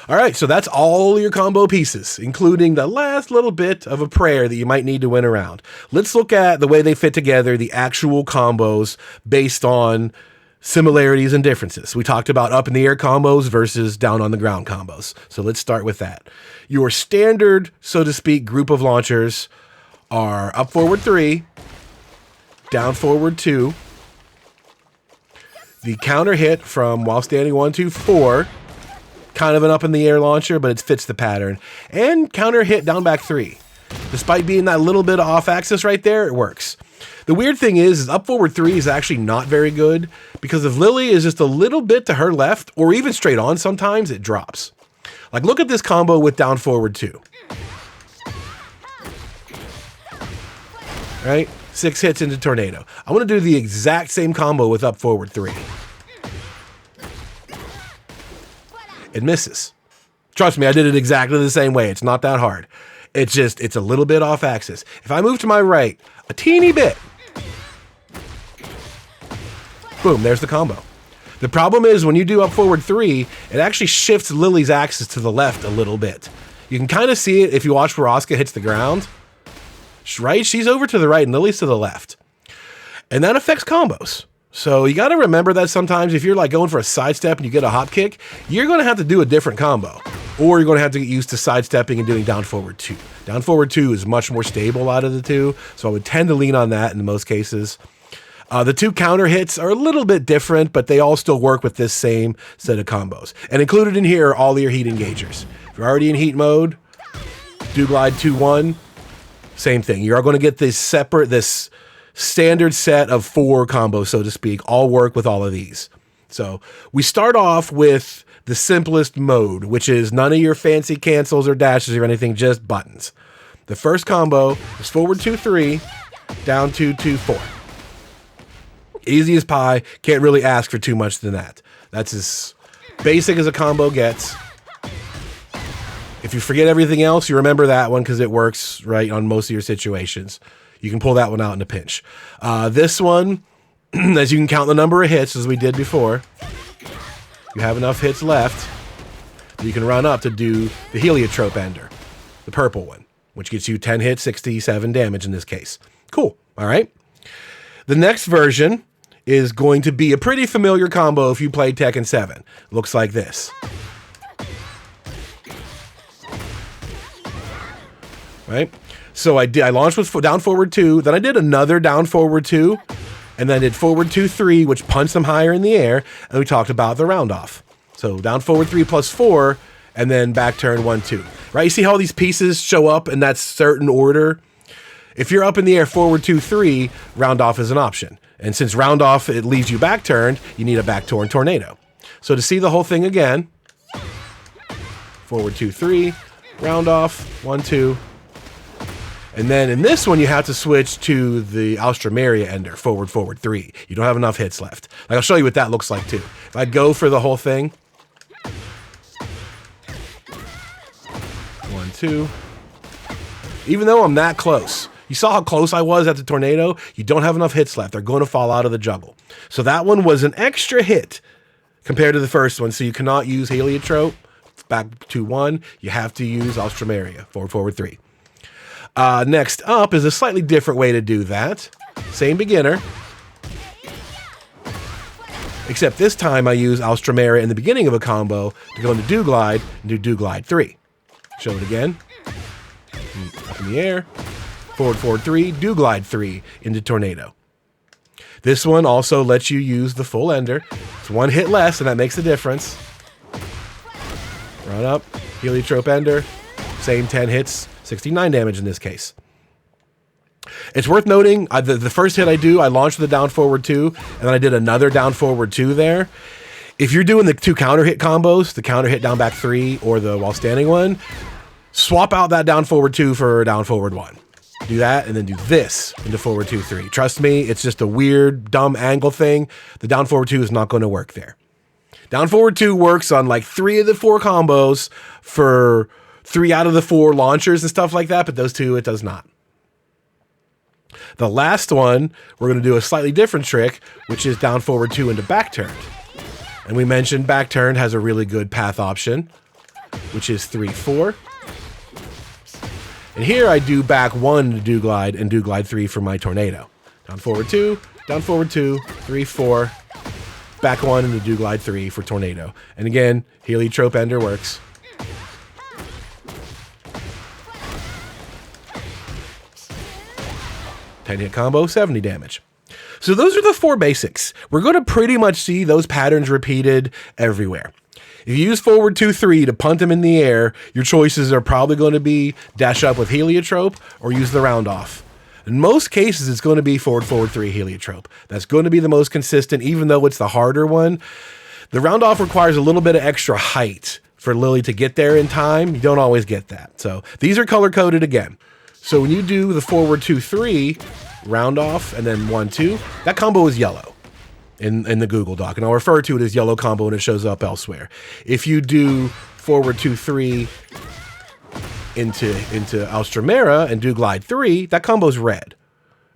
All right, so that's all your combo pieces, including the last little bit of a prayer that you might need to win a round. Let's look at the way they fit together, the actual combos based on similarities and differences. We talked about up in the air combos versus down on the ground combos. So let's start with that. Your standard, so to speak, group of launchers are up forward 3, down forward 2, the counter hit from while standing 1, 2, 4, kind of an up in the air launcher, but it fits the pattern, and counter hit down back 3. Despite being that little bit off axis right there, it works. The weird thing is up forward 3 is actually not very good because if Lili is just a little bit to her left or even straight on sometimes, it drops. Like look at this combo with down forward 2. Right? 6 hits into tornado. I want to do the exact same combo with up forward 3. It misses. Trust me, I did it exactly the same way. It's not that hard. It's a little bit off axis. If I move to my right a teeny bit, boom, there's the combo. The problem is when you do up forward 3, it actually shifts Lili's axis to the left a little bit. You can kind of see it if you watch where Asuka hits the ground. Right? She's over to the right and Lili's to the left. And that affects combos. So you got to remember that sometimes if you're like going for a sidestep and you get a hop kick, you're going to have to do a different combo. Or you're going to have to get used to sidestepping and doing down forward 2. Down forward 2 is much more stable out of the two. So I would tend to lean on that in most cases. The 2 counter hits are a little bit different, but they all still work with this same set of combos. And included in here are all your heat engagers. If you're already in heat mode, do glide 2-1. Same thing. You are going to get this standard set of 4 combos, so to speak, all work with all of these. So we start off with the simplest mode, which is none of your fancy cancels or dashes or anything, just buttons. The first combo is forward 2-3, down 2-2-4. Easy as pie. Can't really ask for too much than that. That's as basic as a combo gets. If you forget everything else, you remember that one because it works right on most of your situations. You can pull that one out in a pinch. This one, as you can count the number of hits, as we did before, you have enough hits left that you can run up to do the heliotrope ender, the purple one, which gets you 10 hits, 67 damage in this case. Cool. All right. The next version is going to be a pretty familiar combo if you played Tekken 7. Looks like this. Right? So I launched with down forward 2, then I did another down forward 2, and then did forward 2-3, which punched them higher in the air, and we talked about the round off. So down forward 3 plus 4, and then back turn 1-2. Right? You see how these pieces show up in that certain order? If you're up in the air forward 2-3, round off is an option. And since round off, it leaves you back turned, you need a back turn tornado. So to see the whole thing again, forward 2-3, round off, 1-2. And then in this one, you have to switch to the Austromeria ender, forward 3. You don't have enough hits left. Like I'll show you what that looks like too. If I go for the whole thing, 1-2. Even though I'm that close, you saw how close I was at the tornado? You don't have enough hits left. They're going to fall out of the juggle. So that one was an extra hit compared to the first one. So you cannot use heliotrope, back 2-1. You have to use Austromeria, forward 3. Next up is a slightly different way to do that. Same beginner. Except this time I use Austromeria in the beginning of a combo to go into do glide and do glide 3. Show it again. Up in the air. Forward 3, do glide 3 into tornado. This one also lets you use the full ender. It's 1 hit less, and that makes a difference. Run up, heliotrope ender, same 10 hits, 69 damage in this case. It's worth noting, the first hit I launched with the down forward 2, and then I did another down forward 2 there. If you're doing the 2 counter hit combos, the counter hit down back 3 or the while standing one, swap out that down forward 2 for a down forward 1. Do that and then do this into forward 2-3. Trust me, it's just a weird, dumb angle thing. The down forward 2 is not going to work there. Down forward 2 works on like 3 of the 4 combos for 3 out of the 4 launchers and stuff like that, but those 2, it does not. The last one, we're going to do a slightly different trick, which is down forward 2 into back turned. And we mentioned back turned has a really good path option. which is 3-4. And here I do back 1 to do glide and do glide 3 for my tornado. Down forward 2, down forward 2, 3-4, back 1 and do glide 3 for tornado. And again, heliotrope ender works. Hit combo, 70 damage. So those are the 4 basics. We're going to pretty much see those patterns repeated everywhere. If you use forward 2-3 to punt them in the air, your choices are probably going to be dash up with heliotrope or use the round off. In most cases, it's going to be forward 3 heliotrope. That's going to be the most consistent, even though it's the harder one. The round off requires a little bit of extra height for Lili to get there in time. You don't always get that. So these are color coded again. So when you do the forward 2-3, round off, and then 1-2, that combo is yellow in the Google Doc. And I'll refer to it as yellow combo when it shows up elsewhere. If you do forward 2-3 into Alstramera and do glide 3, that combo's red.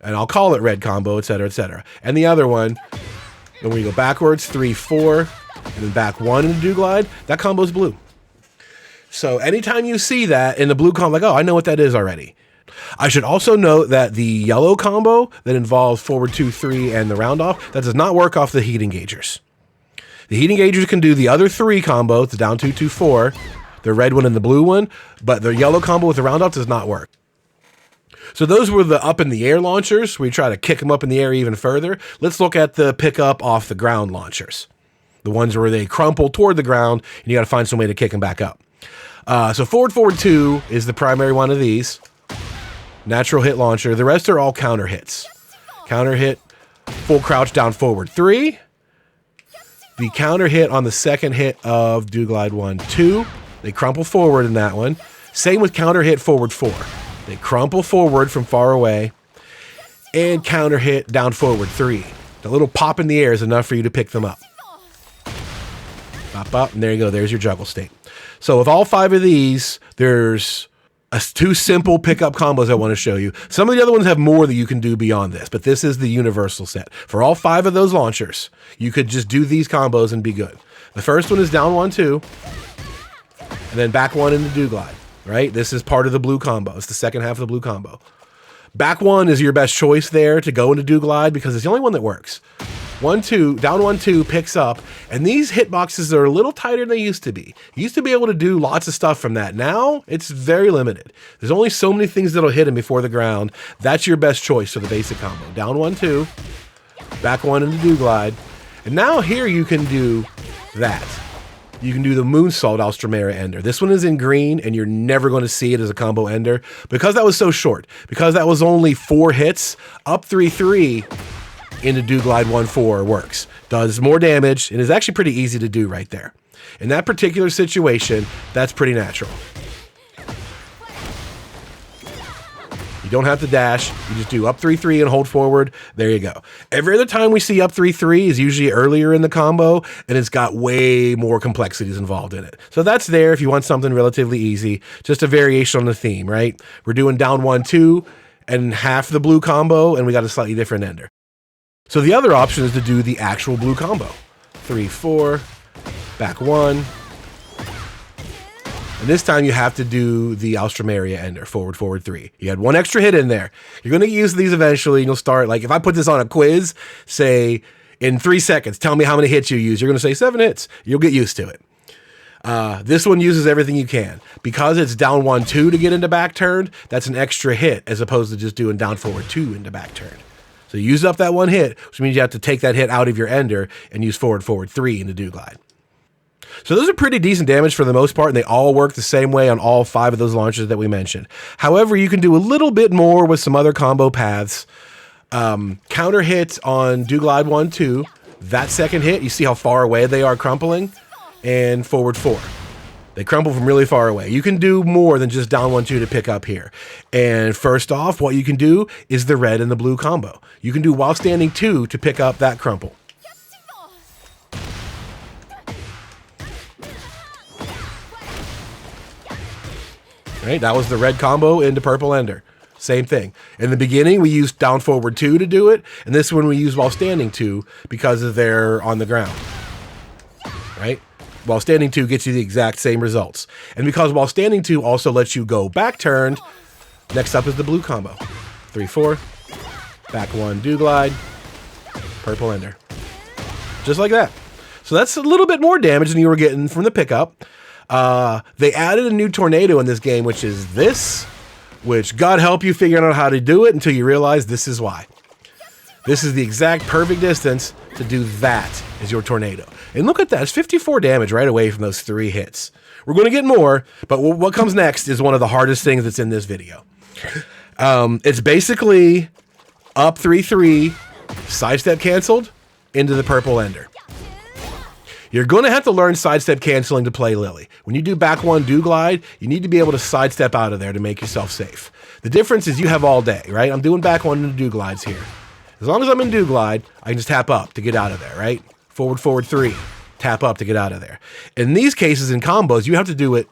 And I'll call it red combo, etc., etc. And the other one, and when you go backwards, 3-4, and then back 1 and do glide, that combo's blue. So anytime you see that in the blue combo, like, oh, I know what that is already. I should also note that the yellow combo that involves forward 2-3 and the round off, that does not work off the heat engagers. The heat engagers can do the other 3 combos, the down 2-2-4, the red one and the blue one, but the yellow combo with the round off does not work. So those were the up in the air launchers, where you try to kick them up in the air even further. Let's look at the pick up off the ground launchers. The ones where they crumple toward the ground and you got to find some way to kick them back up. So forward 2 is the primary one of these. Natural hit launcher. The rest are all counter hits. Counter hit, full crouch down forward 3. The counter hit on the second hit of do glide 1-2. They crumple forward in that one. Same with counter hit forward 4. They crumple forward from far away. And counter hit down forward 3. The little pop in the air is enough for you to pick them up. Pop up, and there you go. There's your juggle state. So with all 5 of these, there's 2 simple pickup combos I want to show you. Some of the other ones have more that you can do beyond this, but this is the universal set. For all 5 of those launchers, you could just do these combos and be good. The first one is down 1-2, and then back 1 into do glide, right? This is part of the blue combo. It's the second half of the blue combo. Back 1 is your best choice there to go into do glide because it's the only one that works. 1-2, down 1-2 picks up, and these hitboxes are a little tighter than they used to be. You used to be able to do lots of stuff from that. Now, it's very limited. There's only so many things that'll hit him before the ground. That's your best choice for the basic combo. Down 1-2, back 1 into do glide, and now here you can do that. You can do the moonsault Alstramera ender. This one is in green, and you're never going to see it as a combo ender because that was so short. Because that was only 4 hits, up 3-3 into do glide 1-4 works. Does more damage, and is actually pretty easy to do right there. In that particular situation, that's pretty natural. You don't have to dash. You just do up 3-3 and hold forward. There you go. Every other time we see up 3-3 is usually earlier in the combo, and it's got way more complexities involved in it. So that's there if you want something relatively easy. Just a variation on the theme, right? We're doing down 1-2 and half the blue combo, and we got a slightly different ender. So the other option is to do the actual blue combo. 3-4, back 1. And this time you have to do the Alstramera ender, forward 3. You had 1 extra hit in there. You're going to use these eventually, and you'll start, like if I put this on a quiz, say in 3 seconds, tell me how many hits you use. You're going to say 7 hits. You'll get used to it. This one uses everything you can. Because it's down 1-2 to get into back turned, that's an extra hit as opposed to just doing down forward 2 into back turned. So you use up that 1 hit, which means you have to take that hit out of your ender and use forward 3 into do glide. So those are pretty decent damage for the most part, and they all work the same way on all 5 of those launches that we mentioned. However, you can do a little bit more with some other combo paths. Counter hit on do glide 1-2. That second hit, you see how far away they are crumpling, and forward 4. They crumple from really far away. You can do more than just down 1-2 to pick up here. And first off, what you can do is the red and the blue combo. You can do while standing 2 to pick up that crumple. Right, that was the red combo into purple ender. Same thing. In the beginning, we used down forward 2 to do it, and this one we use while standing 2 because they're on the ground. Right? While standing 2 gets you the exact same results. And because while standing 2 also lets you go back turned, next up is the blue combo. 3-4, back 1, do glide, purple ender. Just like that. So that's a little bit more damage than you were getting from the pickup. They added a new tornado in this game, which is this, which God help you figuring out how to do it until you realize this is why. This is the exact perfect distance to do that as your tornado. And look at that. It's 54 damage right away from those 3 hits. We're going to get more, but what comes next is one of the hardest things that's in this video. It's basically up 3-3, sidestep canceled, into the purple ender. You're going to have to learn sidestep canceling to play Lili. When you do back 1 do glide, you need to be able to sidestep out of there to make yourself safe. The difference is you have all day, right? I'm doing back 1 and do glides here. As long as I'm in do glide, I can just tap up to get out of there, right? Forward, forward 3, tap up to get out of there. In these cases, in combos, you have to do it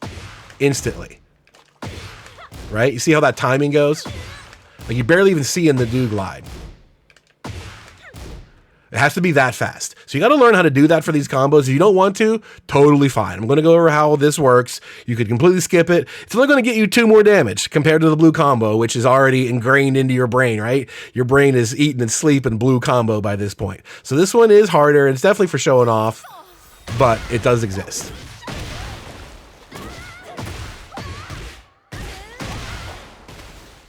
instantly, right? You see how that timing goes? Like you barely even see in the do glide. It has to be that fast. So you got to learn how to do that for these combos. If you don't want to, totally fine. I'm going to go over how this works. You could completely skip it. It's only going to get you 2 more damage compared to the blue combo, which is already ingrained into your brain, right? Your brain is eating and sleeping blue combo by this point. So this one is harder. It's definitely for showing off, but it does exist.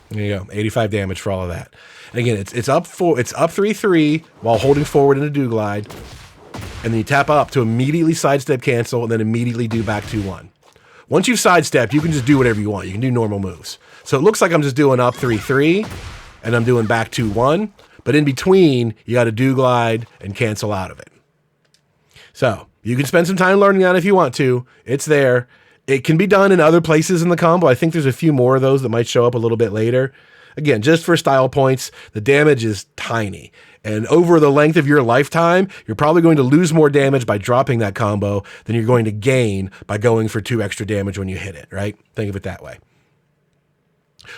There you go. 85 damage for all of that. And again, it's up 3-3 while holding forward in a do glide, and then you tap up to immediately sidestep cancel and then immediately do back 2-1. Once you've sidestepped, you can just do whatever you want. You can do normal moves. So it looks like I'm just doing up 3-3 and I'm doing back 2-1, but in between you got to do glide and cancel out of it. So you can spend some time learning that if you want to. It's there. It can be done in other places in the combo. I think there's a few more of those that might show up a little bit later. Again, just for style points, the damage is tiny. And over the length of your lifetime, you're probably going to lose more damage by dropping that combo than you're going to gain by going for 2 extra damage when you hit it, right? Think of it that way.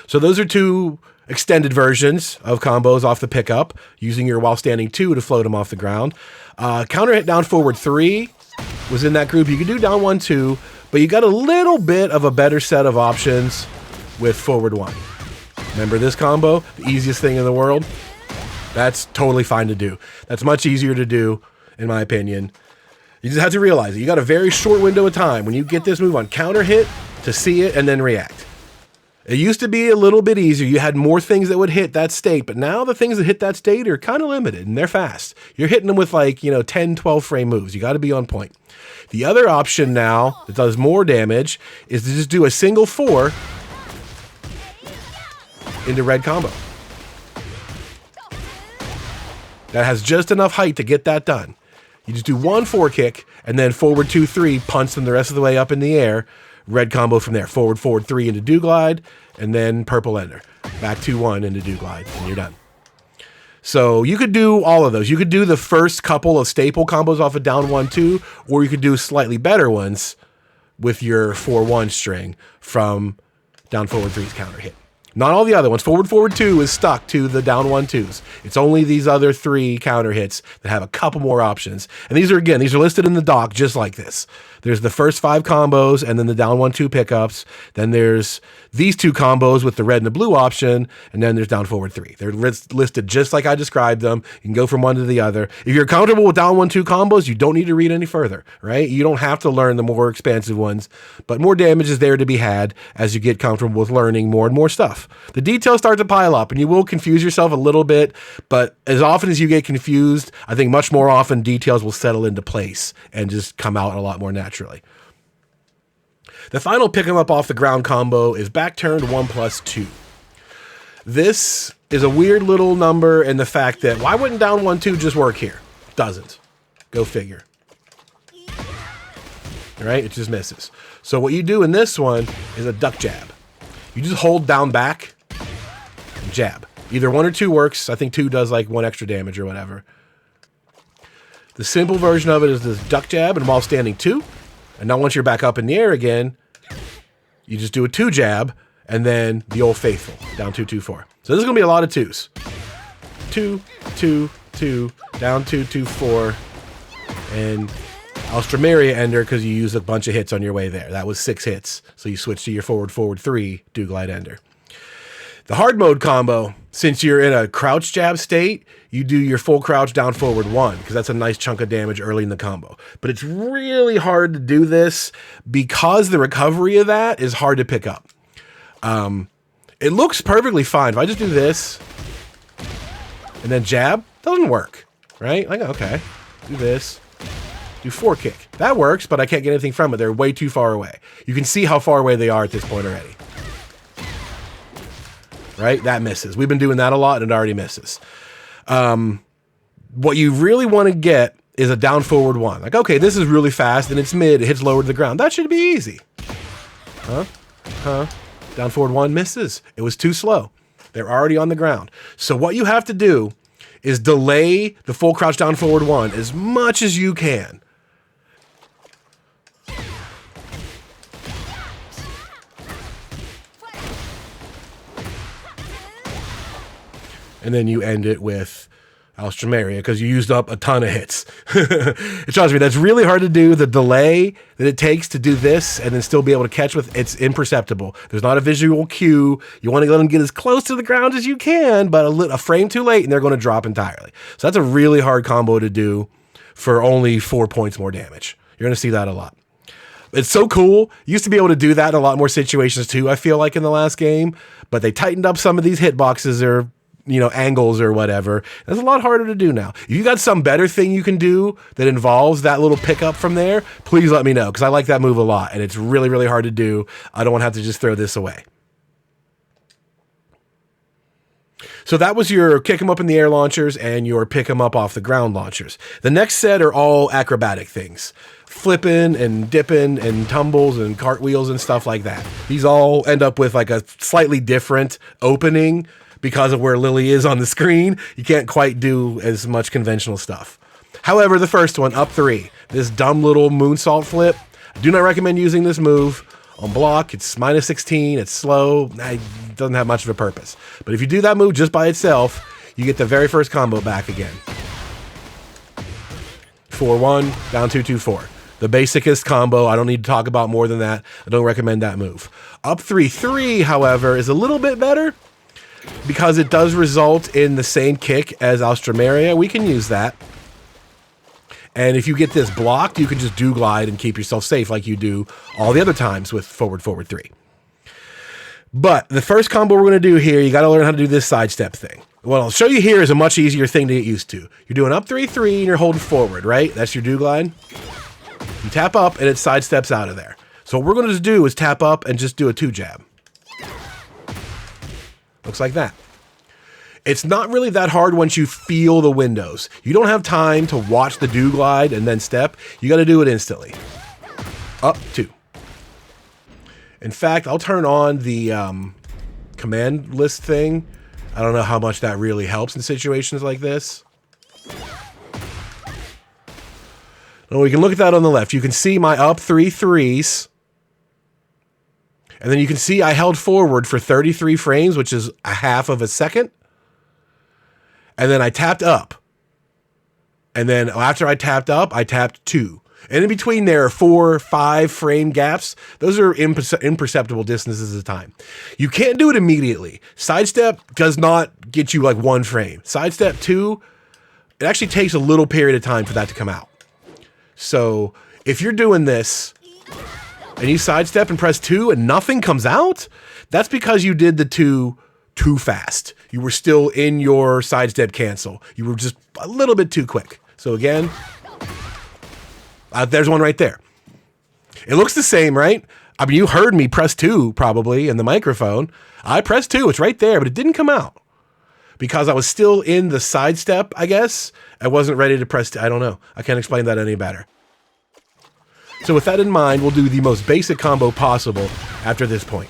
So those are 2 extended versions of combos off the pickup, using your while standing 2 to float them off the ground. Counter hit down forward 3 was in that group. You could do down 1-2, but you got a little bit of a better set of options with forward 1. Remember this combo? The easiest thing in the world? That's totally fine to do. That's much easier to do, in my opinion. You just have to realize it. You got a very short window of time when you get this move on counter hit to see it and then react. It used to be a little bit easier. You had more things that would hit that state, but now the things that hit that state are kind of limited and they're fast. You're hitting them with 10, 12 frame moves. You got to be on point. The other option now that does more damage is to just do a single 4 into red combo. That has just enough height to get that done. You just do 1 4 kick and then forward 2-3, punch them the rest of the way up in the air. Red combo from there. Forward 3 into do glide, and then purple ender. Back 2-1 into do glide, and you're done. So you could do all of those. You could do the first couple of staple combos off of down 1-2, or you could do slightly better ones with your 4-1 string from down forward 3's counter hit. Not all the other ones. Forward 2 is stuck to the down 1-2s. It's only these other 3 counter hits that have a couple more options. And these are listed in the doc just like this. There's the first 5 combos and then the down 1-2 pickups. Then there's these 2 combos with the red and the blue option. And then there's down forward 3. They're listed just like I described them. You can go from one to the other. If you're comfortable with down 1-2 combos, you don't need to read any further, right? You don't have to learn the more expansive ones, but more damage is there to be had as you get comfortable with learning more and more stuff. The details start to pile up and you will confuse yourself a little bit, but as often as you get confused, I think much more often details will settle into place and just come out a lot more naturally. The final pick 'em up off the ground combo is back turned 1+2. This is a weird little number in the fact that why wouldn't down 1-2 just work here? Doesn't. Go figure. Right? It just misses. So what you do in this one is a duck jab. You just hold down back and jab. Either 1 or 2 works. I think 2 does 1 extra damage or whatever. The simple version of it is this duck jab and while standing 2. And now once you're back up in the air again, you just do a 2 jab and then the old faithful, down 2-2-4. So this is going to be a lot of 2s. 2, 2, 2, down 2, 2, 4, and Alstramaria ender because you used a bunch of hits on your way there. That was 6 hits. So you switch to your forward 3 do glide ender. The hard mode combo, since you're in a crouch jab state, you do your full crouch down forward 1 because that's a nice chunk of damage early in the combo. But it's really hard to do this because the recovery of that is hard to pick up. It looks perfectly fine. If I just do this and then jab, doesn't work, right? Like, okay, do this, do 4 kick. That works, but I can't get anything from it. They're way too far away. You can see how far away they are at this point already. Right? That misses. We've been doing that a lot and it already misses. What you really want to get is a down forward 1. Like, okay, this is really fast and it's mid, it hits lower to the ground. That should be easy. Down forward 1 misses. It was too slow. They're already on the ground. So what you have to do is delay the full crouch down forward 1 as much as you can. And then you end it with Alstramaria because you used up a ton of hits. Trust me, that's really hard to do. The delay that it takes to do this and then still be able to catch with, it's imperceptible. There's not a visual cue. You want to let them get as close to the ground as you can, but a frame too late and they're going to drop entirely. So that's a really hard combo to do for only 4 points more damage. You're going to see that a lot. It's so cool. You used to be able to do that in a lot more situations too, I feel like, in the last game, but they tightened up some of these hitboxes or angles or whatever. It's a lot harder to do now. If you got some better thing you can do that involves that little pickup from there, please let me know because I like that move a lot and it's really, really hard to do. I don't want to have to just throw this away. So that was your kick 'em up in the air launchers and your pick 'em up off the ground launchers. The next set are all acrobatic things. Flipping and dipping and tumbles and cartwheels and stuff like that. These all end up with like a slightly different opening because of where Lili is on the screen. You can't quite do as much conventional stuff. However, the first one, up 3, this dumb little moonsault flip, I do not recommend using this move on block. It's -16, it's slow, it doesn't have much of a purpose. But if you do that move just by itself, you get the very first combo back again. 4-1, down 2-2-4. The basicest combo. I don't need to talk about more than that. I don't recommend that move. Up 3-3, however, is a little bit better because it does result in the same kick as Alstramaria. We can use that. And if you get this blocked, you can just do glide and keep yourself safe like you do all the other times with forward 3. But the first combo we're going to do here, you got to learn how to do this sidestep thing. What I'll show you here is a much easier thing to get used to. You're doing up 3-3 and you're holding forward, right? That's your do glide. You tap up and it sidesteps out of there. So what we're going to do is tap up and just do a 2 jab. Looks like that. It's not really that hard once you feel the windows. You don't have time to watch the do glide and then step. You got to do it instantly. Up 2. In fact, I'll turn on the command list thing. I don't know how much that really helps in situations like this. Well, we can look at that on the left. You can see my up 3 threes. And then you can see I held forward for 33 frames, which is a half of a second. And then I tapped up. And then after I tapped up, I tapped 2. And in between there are 4, 5 frame gaps. Those are imperceptible distances of time. You can't do it immediately. Sidestep does not get you like 1 frame. Sidestep 2, it actually takes a little period of time for that to come out. So if you're doing this and you sidestep and press 2 and nothing comes out, that's because you did the 2 too fast. You were still in your sidestep cancel. You were just a little bit too quick. So again, there's one right there. It looks the same, right? I mean, you heard me press 2 probably in the microphone. I pressed 2, it's right there, but it didn't come out because I was still in the sidestep, I guess. I wasn't ready to press 2. I don't know. I can't explain that any better. So with that in mind, we'll do the most basic combo possible after this point.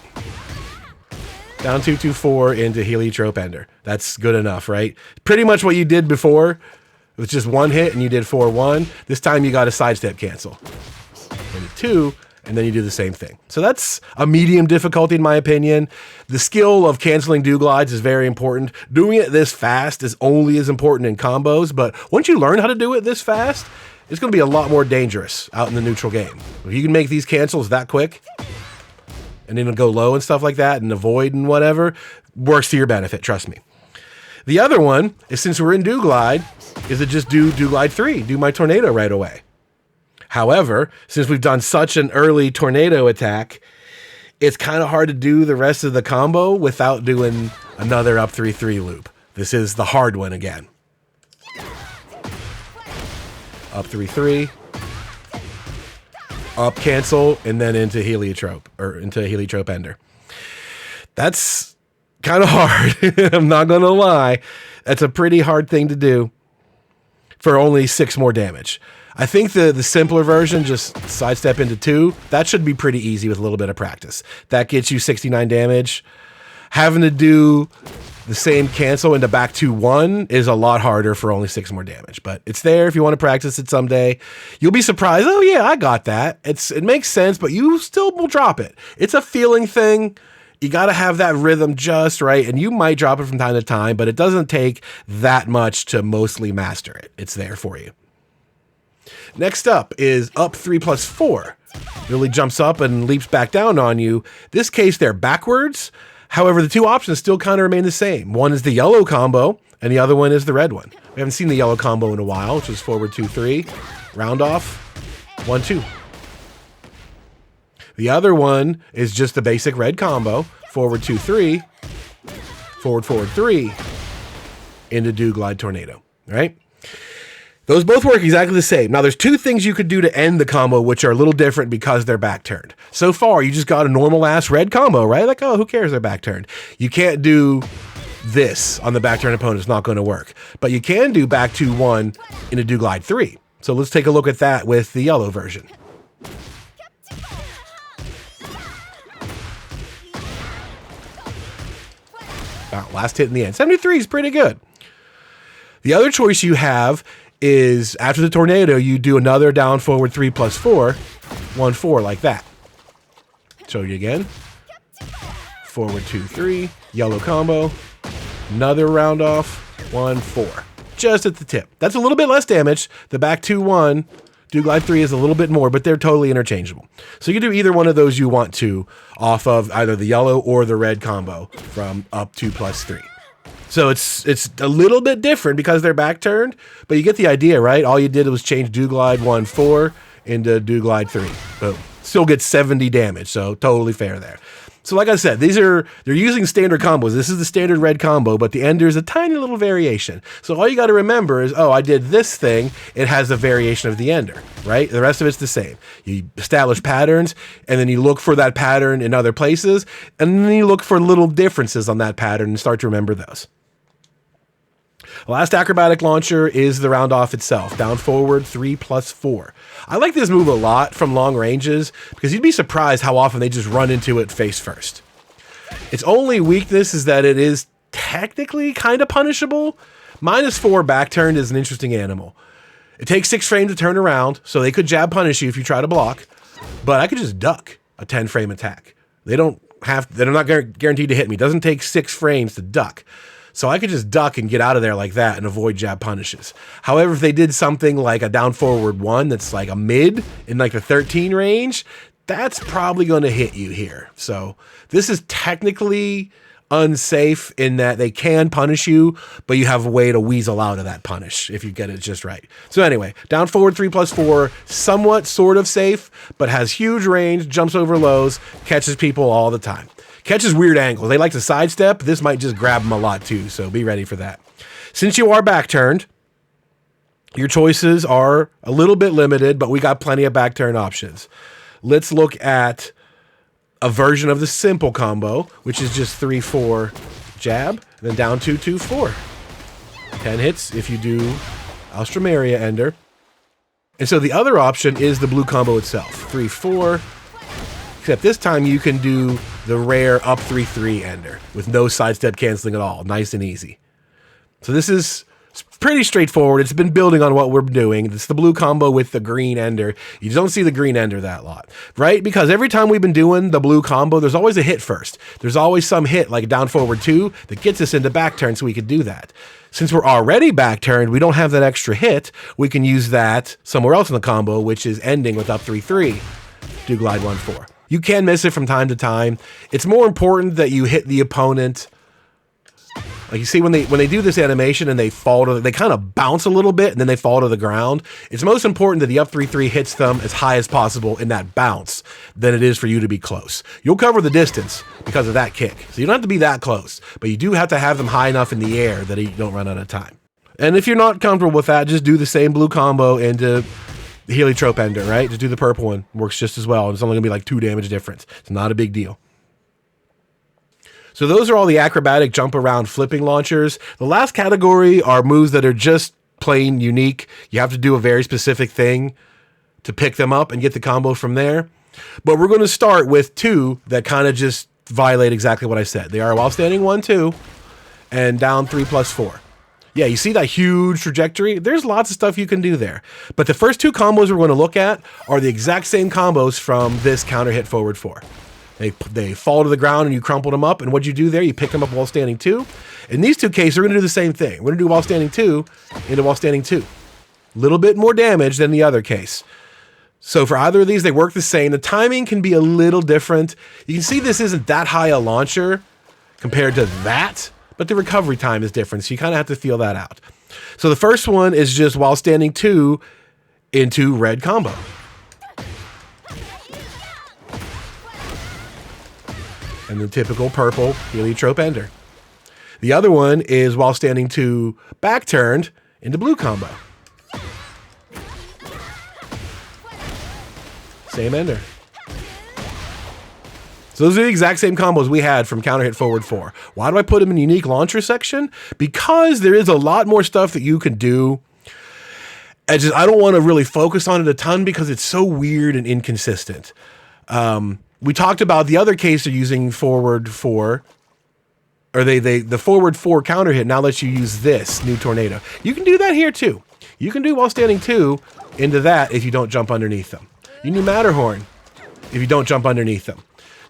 Down 2-2-4 into Lili Trope Ender. That's good enough, right? Pretty much what you did before. It was just 1 hit and you did 4-1. This time you got a sidestep cancel. And 2, and then you do the same thing. So that's a medium difficulty in my opinion. The skill of canceling do glides is very important. Doing it this fast is only as important in combos, but once you learn how to do it this fast, it's going to be a lot more dangerous out in the neutral game. If you can make these cancels that quick and then go low and stuff like that and avoid and whatever, works to your benefit, trust me. The other one is, since we're in Do Glide, is to just do Glide 3, do my tornado right away. However, since we've done such an early tornado attack, it's kind of hard to do the rest of the combo without doing another up 3-3 loop. This is the hard one again. Up 3-3, up cancel, and then into heliotrope, or into heliotrope ender. That's kind of hard. I'm not gonna lie. That's a pretty hard thing to do for only 6 more damage. I think the simpler version, just sidestep into 2, that should be pretty easy with a little bit of practice. That gets you 69 damage. Having to do the same cancel into back to 1 is a lot harder for only 6 more damage, but it's there if you want to practice it someday. You'll be surprised. Oh yeah, I got that. It makes sense, but you still will drop it. It's a feeling thing. You got to have that rhythm just right, and you might drop it from time to time, but it doesn't take that much to mostly master it. It's there for you. Next up is up 3+4. Lili jumps up and leaps back down on you. This case, they're backwards. However, the 2 options still kind of remain the same. One is the yellow combo, and the other one is the red one. We haven't seen the yellow combo in a while, which is forward 2-3, round off, 1-2. The other one is just the basic red combo, forward 2-3, forward 3, into Do Glide Tornado, right? Those both work exactly the same. Now, there's 2 things you could do to end the combo, which are a little different because they're back turned. So far, you just got a normal ass red combo, right? Like, oh, who cares they're back turned? You can't do this on the back turn opponent. It's not going to work. But you can do back 2-1 into Do Glide 3. So let's take a look at that with the yellow version. Wow, last hit in the end. 73 is pretty good. The other choice you have is after the tornado, you do another down forward 3+4, 1-4 like that. Show you again. Forward 2-3, yellow combo, another round off, 1-4. Just at the tip. That's a little bit less damage. The back 2-1, Do Glide 3 is a little bit more, but they're totally interchangeable. So you can do either one of those you want to off of either the yellow or the red combo from up 2+3. So it's a little bit different because they're back turned, but you get the idea, right? All you did was change Do Glide 1-4 into Do Glide 3. Boom. Still gets 70 damage, so totally fair there. So like I said, they're using standard combos. This is the standard red combo, but the ender is a tiny little variation. So all you got to remember is, oh, I did this thing. It has a variation of the ender, right? The rest of it's the same. You establish patterns, and then you look for that pattern in other places, and then you look for little differences on that pattern and start to remember those. The last acrobatic launcher is the round off itself, down forward 3+4. I like this move a lot from long ranges because you'd be surprised how often they just run into it face first. Its only weakness is that it is technically kind of punishable. -4 back turned is an interesting animal. It takes 6 frames to turn around, so they could jab punish you if you try to block, but I could just duck a 10-frame attack. They're not guaranteed to hit me. It doesn't take 6 frames to duck. So I could just duck and get out of there like that and avoid jab punishes. However, if they did something like a down forward 1 that's like a mid in like the 13 range, that's probably going to hit you here. So this is technically unsafe in that they can punish you, but you have a way to weasel out of that punish if you get it just right. So anyway, down forward 3+4, somewhat sort of safe, but has huge range, jumps over lows, catches people all the time. Catches weird angles. They like to sidestep. This might just grab them a lot too, so be ready for that. Since you are back turned, your choices are a little bit limited, but we got plenty of back turn options. Let's look at a version of the simple combo, which is just 3-4 jab, and then down 2-2-4. 10 hits if you do Alströmeria ender. And so the other option is the blue combo itself, 3-4. Except this time you can do the rare up 3-3 ender with no sidestep canceling at all. Nice and easy. So this is It's pretty straightforward. It's been building on what we're doing. It's the blue combo with the green ender. You don't see the green ender that lot, right? Because every time we've been doing the blue combo, there's always a hit first. There's always some hit, like a down forward 2, that gets us into back turn so we could do that. Since we're already back turned, we don't have that extra hit. We can use that somewhere else in the combo, which is ending with up 3-3, do glide 1-4. You can miss it from time to time. It's more important that you hit the opponent. Like you see when they do this animation and they fall to, they kind of bounce a little bit and then they fall to the ground. It's most important that the up 3-3 hits them as high as possible in that bounce than it is for you to be close. You'll cover the distance because of that kick. So you don't have to be that close, but you do have to have them high enough in the air that you don't run out of time. And if you're not comfortable with that, just do the same blue combo into the heliotrope ender, right? Just do the purple one. Works just as well. It's only gonna be like 2 damage difference. It's not a big deal. So those are all the acrobatic jump around flipping launchers. The last category are moves that are just plain unique. You have to do a very specific thing to pick them up and get the combo from there. But we're going to start with 2 that kind of just violate exactly what I said. They are while standing 1-2 and down 3+4. Yeah, you see that huge trajectory? There's lots of stuff you can do there. But the first 2 combos we're going to look at are the exact same combos from this counter hit forward 4. They fall to the ground and you crumple them up. And what you do there, you pick them up while standing 2. In these 2 cases, we're going to do the same thing. We're going to do while standing 2 into while standing 2. A little bit more damage than the other case. So for either of these, they work the same. The timing can be a little different. You can see this isn't that high a launcher compared to that, but the recovery time is different. So you kind of have to feel that out. So the first one is just while standing 2 into red combo. And the typical purple heliotrope ender. The other one is while standing 2 back turned into blue combo. Same ender. So those are the exact same combos we had from counter hit forward 4. Why do I put them in unique launcher section? Because there is a lot more stuff that you can do. I don't want to really focus on it a ton because it's so weird and inconsistent. We talked about the other case they're using forward 4, or the forward 4 counter hit now lets you use this new tornado. You can do that here too. You can do while standing 2 into that if you don't jump underneath them. You can do Matterhorn if you don't jump underneath them.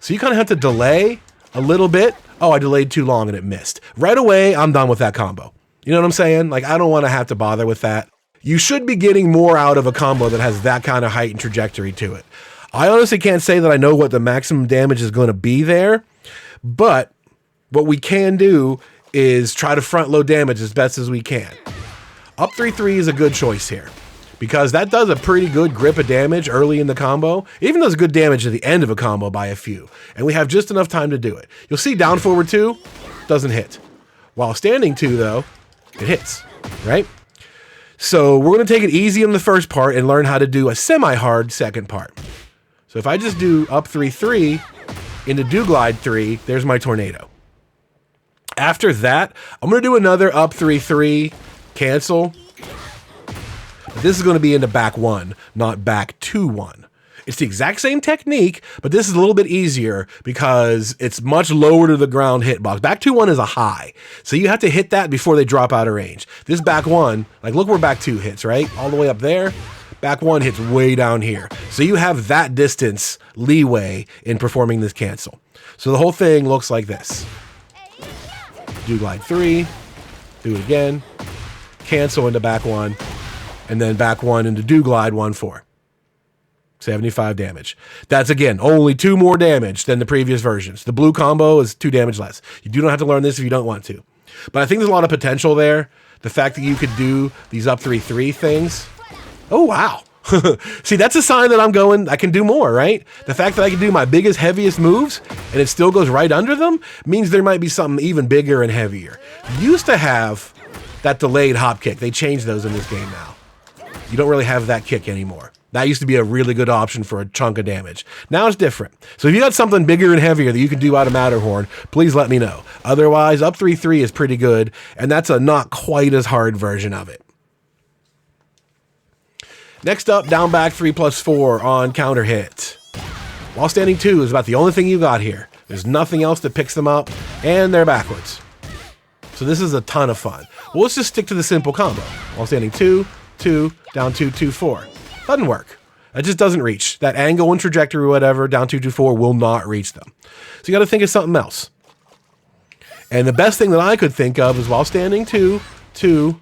So you kind of have to delay a little bit. Oh, I delayed too long and it missed. Right away, I'm done with that combo. You know what I'm saying? Like, I don't want to have to bother with that. You should be getting more out of a combo that has that kind of height and trajectory to it. I honestly can't say that I know what the maximum damage is going to be there, but what we can do is try to front load damage as best as we can. Up 3-3 is a good choice here because that does a pretty good grip of damage early in the combo. It even does good damage at the end of a combo by a few, and we have just enough time to do it. You'll see down forward 2 doesn't hit. While standing 2 though, it hits, right? So we're going to take it easy in the first part and learn how to do a semi-hard second part. So if I just do up 3-3 into do glide 3, there's my tornado. After that, I'm going to do another up 3-3 cancel. This is going to be into back 1, not back 2-1. It's the exact same technique, but this is a little bit easier because it's much lower to the ground hitbox. Back 2-1 is a high, so you have to hit that before they drop out of range. This back 1, like look where back 2 hits, right? All the way up there. Back 1 hits way down here. So you have that distance leeway in performing this cancel. So the whole thing looks like this. Do glide 3, do it again, cancel into back 1, and then back 1 into do glide 1-4. 75 damage. That's, again, only 2 more damage than the previous versions. The blue combo is 2 damage less. You do not have to learn this if you don't want to. But I think there's a lot of potential there. The fact that you could do these up 3-3 things. Oh, wow. See, that's a sign that I can do more, right? The fact that I can do my biggest, heaviest moves and it still goes right under them means there might be something even bigger and heavier. Used to have that delayed hop kick. They changed those in this game now. You don't really have that kick anymore. That used to be a really good option for a chunk of damage. Now it's different. So if you got something bigger and heavier that you can do out of Matterhorn, please let me know. Otherwise, up 3-3 is pretty good, and that's a not quite as hard version of it. Next up, down back 3+4 on counter hit. While standing 2 is about the only thing you got here. There's nothing else that picks them up, and they're backwards. So this is a ton of fun. Well, let's just stick to the simple combo. While standing 2, 2, down 2, 2, 4. Doesn't work. It just doesn't reach. That angle and trajectory or whatever, down 2, 2, 4 will not reach them. So you got to think of something else. And the best thing that I could think of is while standing 2, 2,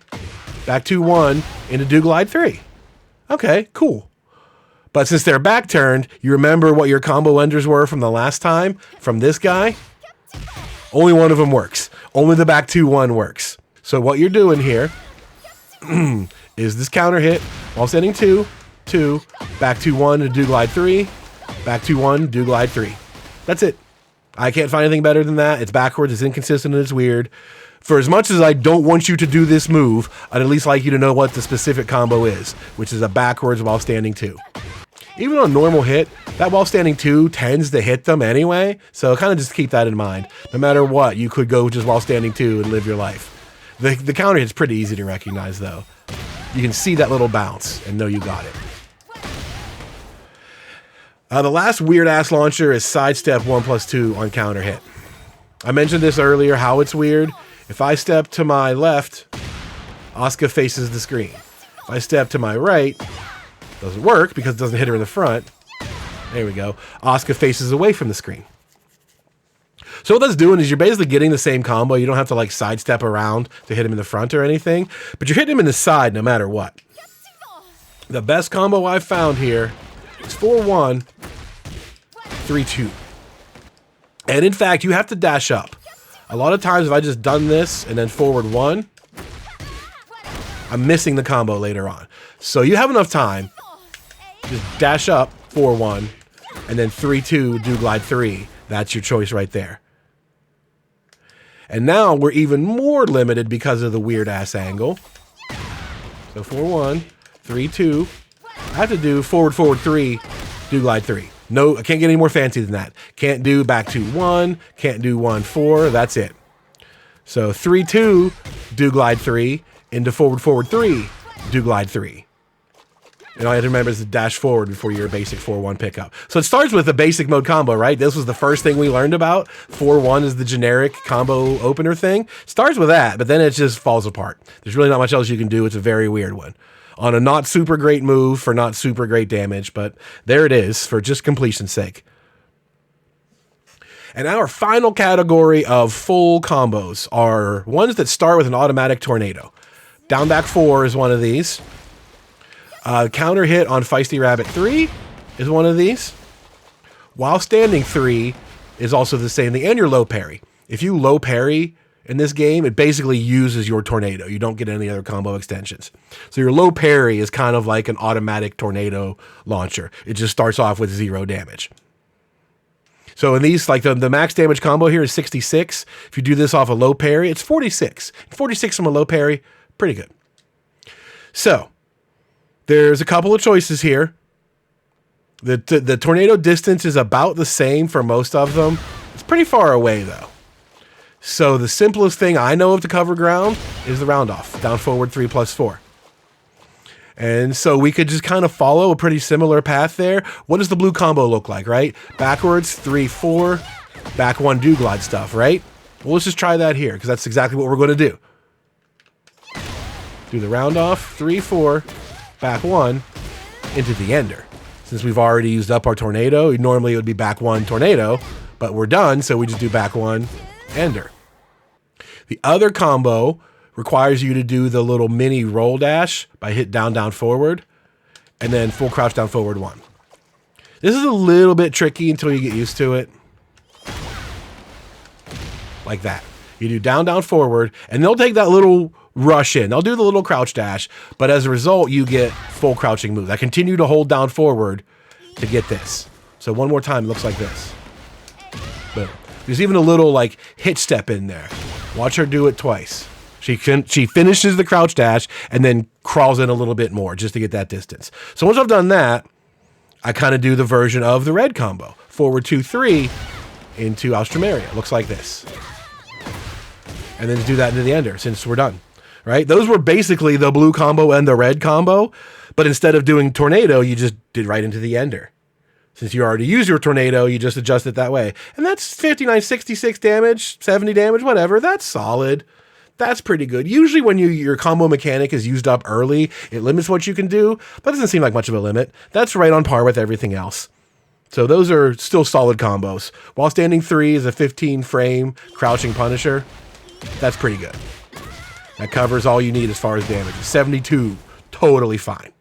back 2, 1, into do glide 3. Okay, cool. But since they're back turned, you remember what your combo enders were from the last time? From this guy? Only one of them works. Only the back 2, 1 works. So what you're doing here is this counter hit while standing 2, 2, back 2, 1 to do glide 3, back 2, 1, do glide 3. That's it. I can't find anything better than that. It's backwards, it's inconsistent, and it's weird. For as much as I don't want you to do this move, I'd at least like you to know what the specific combo is, which is a backwards while standing 2. Even on normal hit, that while standing 2 tends to hit them anyway, so kind of just keep that in mind. No matter what, you could go just while standing 2 and live your life. The counter hit's pretty easy to recognize, though. You can see that little bounce and know you got it. The last weird-ass launcher is sidestep 1+2 on counter hit. I mentioned this earlier, how it's weird. If I step to my left, Asuka faces the screen. If I step to my right, doesn't work because it doesn't hit her in the front. There we go. Asuka faces away from the screen. So what that's doing is you're basically getting the same combo. You don't have to like sidestep around to hit him in the front or anything, but you're hitting him in the side no matter what. The best combo I've found here is 4-1, 3-2. And in fact, you have to dash up. A lot of times if I just done this and then forward 1, I'm missing the combo later on. So you have enough time. Just dash up 4-1 and then 3-2, do glide 3. That's your choice right there. And now we're even more limited because of the weird ass angle. So 4-1, 3-2. I have to do forward, forward 3, do glide 3. No, I can't get any more fancy than that. Can't do back 2-1, can't do 1-4. That's it. So 3-2, do glide 3, into forward, forward 3, do glide 3. And all you have to remember is to dash forward before your basic 4-1 pickup. So it starts with a basic mode combo, right? This was the first thing we learned about. 4-1 is the generic combo opener thing. Starts with that, but then it just falls apart. There's really not much else you can do. It's a very weird one. On a not super great move for not super great damage, but there it is for just completion's sake. And our final category of full combos are ones that start with an automatic tornado. Down back 4 is one of these. Counter hit on Feisty Rabbit 3 is one of these. While standing 3 is also the same thing, and your low parry. If you low parry in this game, it basically uses your tornado. You don't get any other combo extensions. So your low parry is kind of like an automatic tornado launcher. It just starts off with 0 damage. So in these, like the max damage combo here is 66. If you do this off a low parry, it's 46. 46 from a low parry, pretty good. So there's a couple of choices here. The tornado distance is about the same for most of them. It's pretty far away though. So the simplest thing I know of to cover ground is the round off, down forward 3+4. And so we could just kind of follow a pretty similar path there. What does the blue combo look like, right? Backwards, 3-4, back 1 do glide stuff, right? Well, let's just try that here because that's exactly what we're going to do. Do the round off, 3-4, back 1, into the ender. Since we've already used up our tornado, normally it would be back 1 tornado, but we're done, so we just do back 1 ender. The other combo requires you to do the little mini roll dash by hit down, down, forward, and then full crouch down, forward 1. This is a little bit tricky until you get used to it. Like that. You do down, down, forward, and they'll take that little rush in. They'll do the little crouch dash, but as a result, you get full crouching moves. I continue to hold down forward to get this. So one more time, it looks like this. Boom. There's even a little like hitch step in there. Watch her do it twice. She finishes the crouch dash and then crawls in a little bit more just to get that distance. So once I've done that, I kind of do the version of the red combo. Forward 2-3 into Austramaria. Looks like this. And then do that into the ender since we're done. Right? Those were basically the blue combo and the red combo, but instead of doing tornado, you just did right into the ender. Since you already used your tornado, you just adjust it that way. And that's 59, 66 damage, 70 damage, whatever. That's solid. That's pretty good. Usually when your combo mechanic is used up early, it limits what you can do, but it doesn't seem like much of a limit. That's right on par with everything else. So those are still solid combos. While standing 3 is a 15 frame crouching Punisher. That's pretty good. That covers all you need as far as damage. 72, totally fine.